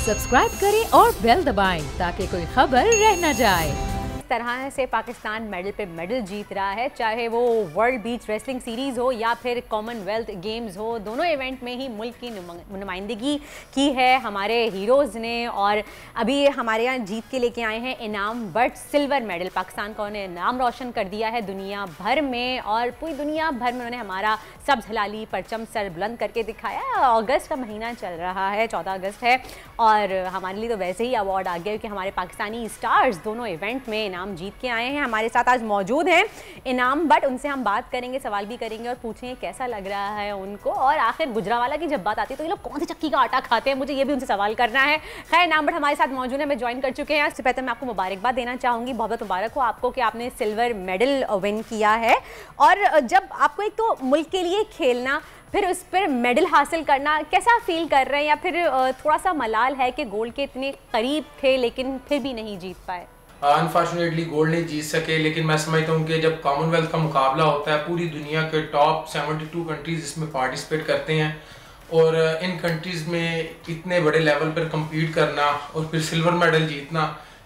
Subscribe करें और bell दबाएं ताकि कोई खबर रह न जाए। तरह से पाकिस्तान मेडल पे मेडल जीत रहा है, चाहे वो वर्ल्ड बीच रेसलिंग सीरीज़ हो या फिर कॉमनवेल्थ गेम्स हो। दोनों इवेंट में ही मुल्क की नुमाइंदगी की है हमारे हीरोज़ ने। और अभी हमारे यहाँ जीत के लेके आए हैं इनाम बट सिल्वर मेडल। पाकिस्तान का उन्होंने नाम रोशन कर दिया है दुनिया भर में, और पूरी दुनिया भर में उन्होंने हमारा सब्ज़ हलाली परचम सर बुलंद करके दिखाया। अगस्त का महीना चल रहा है, 14 अगस्त है, और हमारे लिए तो वैसे ही अवार्ड आ गया क्योंकि हमारे पाकिस्तानी स्टार्स दोनों इवेंट में इनाम जीत के आए हैं। हमारे साथ आज मौजूद हैं इनाम बट, उनसे हम बात करेंगे, सवाल भी करेंगे और पूछेंगे कैसा लग रहा है उनको। और आखिर गुजरावाला की जब बात आती है तो ये लोग कौन सी चक्की का आटा खाते हैं, मुझे ये भी उनसे सवाल करना है। खैर, इनाम बट हमारे साथ मौजूद है, हमें ज्वाइन कर चुके हैं। इससे पहले मैं आपको मुबारकबाद देना चाहूँगी, बहुत बहुत मुबारक हो आपको कि आपने सिल्वर मेडल विन किया है। और जब आपको एक तो मुल्क के लिए खेलना, फिर उस पर मेडल हासिल करना, कैसा फील कर रहे हैं, या फिर थोड़ा सा मलाल है कि गोल्ड के इतने करीब थे लेकिन फिर भी नहीं जीत पाए? अनफॉर्चुनेटली गोल्ड नहीं जीत सके, लेकिन मैं समझता हूँ कि जब कॉमनवेल्थ का मुकाबला होता है, पूरी दुनिया के टॉप 72 कंट्रीज़ इसमें पार्टिसिपेट करते हैं, और इन कंट्रीज़ में इतने बड़े लेवल पर कम्पीट करना और फिर सिल्वर मेडल जीतना,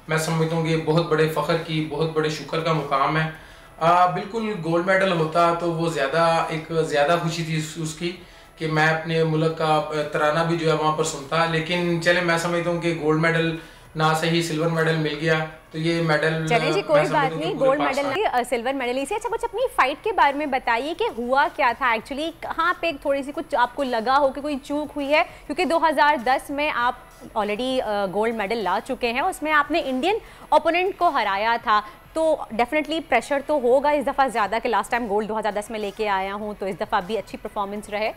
मैं समझता हूँ कि बहुत बड़े फ़ख्र की, बहुत बड़े शुक्र का मुकाम है। बिल्कुल गोल्ड मेडल होता तो वो ज़्यादा खुशी थी उसकी कि मैं अपने मुल्क का तराना भी जो है वहाँ पर सुनता। लेकिन चले, मैं समझता हूँ कि गोल्ड मेडल ना सही सिल्वर मेडल मिल गया, तो ये मेडल चलिए जी, कोई बात नहीं, गोल्ड मेडल नहीं, सिल्वर मेडल ही से। अच्छा, कुछ अपनी फाइट के बारे में बताइए कि हुआ क्या था एक्चुअली, कहाँ पे थोड़ी सी कुछ आपको लगा हो कि कोई चूक हुई है, क्योंकि 2010 में आप ऑलरेडी गोल्ड मेडल ला चुके हैं, उसमें आपने इंडियन ओपोनेंट को हराया था, तो डेफिनेटली प्रेशर तो होगा इस दफ़ा ज़्यादा कि लास्ट टाइम गोल्ड 2010 में लेके आया हूँ, तो इस दफ़ा भी अच्छी परफॉर्मेंस रहे।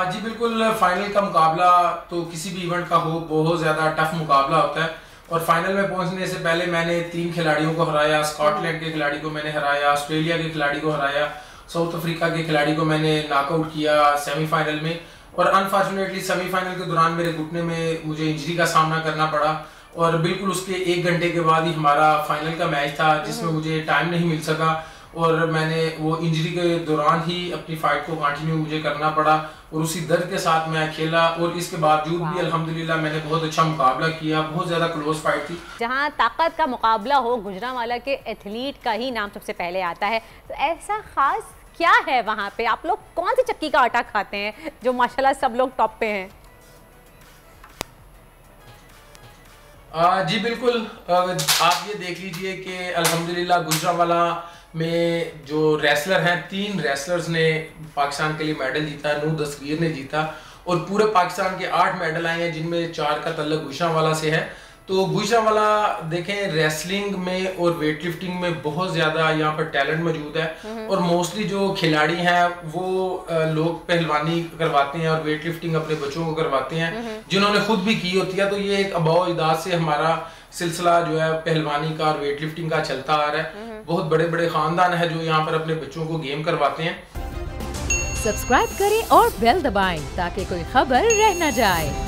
जी बिल्कुल, फाइनल का मुकाबला तो किसी भी इवेंट का हो बहुत ज़्यादा टफ मुकाबला होता है, और फाइनल में पहुंचने से पहले मैंने 3 खिलाड़ियों को हराया। स्कॉटलैंड के खिलाड़ी को मैंने हराया, ऑस्ट्रेलिया के खिलाड़ी को हराया, साउथ अफ्रीका के खिलाड़ी को मैंने नॉकआउट किया सेमीफाइनल में। और अनफॉर्चुनेटली सेमीफाइनल के दौरान मेरे घुटने में मुझे इंजरी का सामना करना पड़ा, और बिल्कुल उसके 1 घंटे के बाद ही हमारा फाइनल का मैच था जिसमें मुझे टाइम नहीं मिल सका, और मैंने वो इंजरी के दौरान ही अपनी फाइट को कंटिन्यू मुझे करना पड़ा, और उसी दर्द के साथ मैं खेला। और इसके बावजूद भी अल्हम्दुलिल्लाह मैंने बहुत अच्छा मुकाबला किया, बहुत ज़्यादा क्लोज फाइट थी। जहां ताकत का मुकाबला हो, गुजरांवाला के एथलीट का ही नाम सबसे पहले आता है, तो ऐसा खास क्या है वहाँ पे? आप लोग कौन सी चक्की का आटा खाते हैं जो माशाल्लाह सब लोग टॉप पे हैं? जी बिल्कुल, आप ये देख लीजिए कि अल्हम्दुलिल्लाह गुजरांवाला में जो रेसलर हैं, 3 रेसलर्स ने पाकिस्तान के लिए मेडल जीता। नूर दस्तगीर ने जीता, और पूरे पाकिस्तान के 8 मेडल आए हैं जिनमें 4 का तल्लुक गुजरांवाला से है। तो गुजरांवाला देखें, रेसलिंग में और वेट लिफ्टिंग में बहुत ज़्यादा यहाँ पर टैलेंट मौजूद है, और मोस्टली जो खिलाड़ी हैं वो लोग पहलवानी करवाते हैं और वेट लिफ्टिंग अपने बच्चों को करवाते हैं जिन्होंने खुद भी की होती है। तो ये एक आबाओ अजदाद से हमारा सिलसिला जो है पहलवानी का और वेट लिफ्टिंग का चलता आ रहा है। बहुत बड़े बड़े खानदान है जो यहाँ पर अपने बच्चों को गेम करवाते हैं। सब्सक्राइब करें और बेल दबाएं ताकि कोई खबर रह न जाए।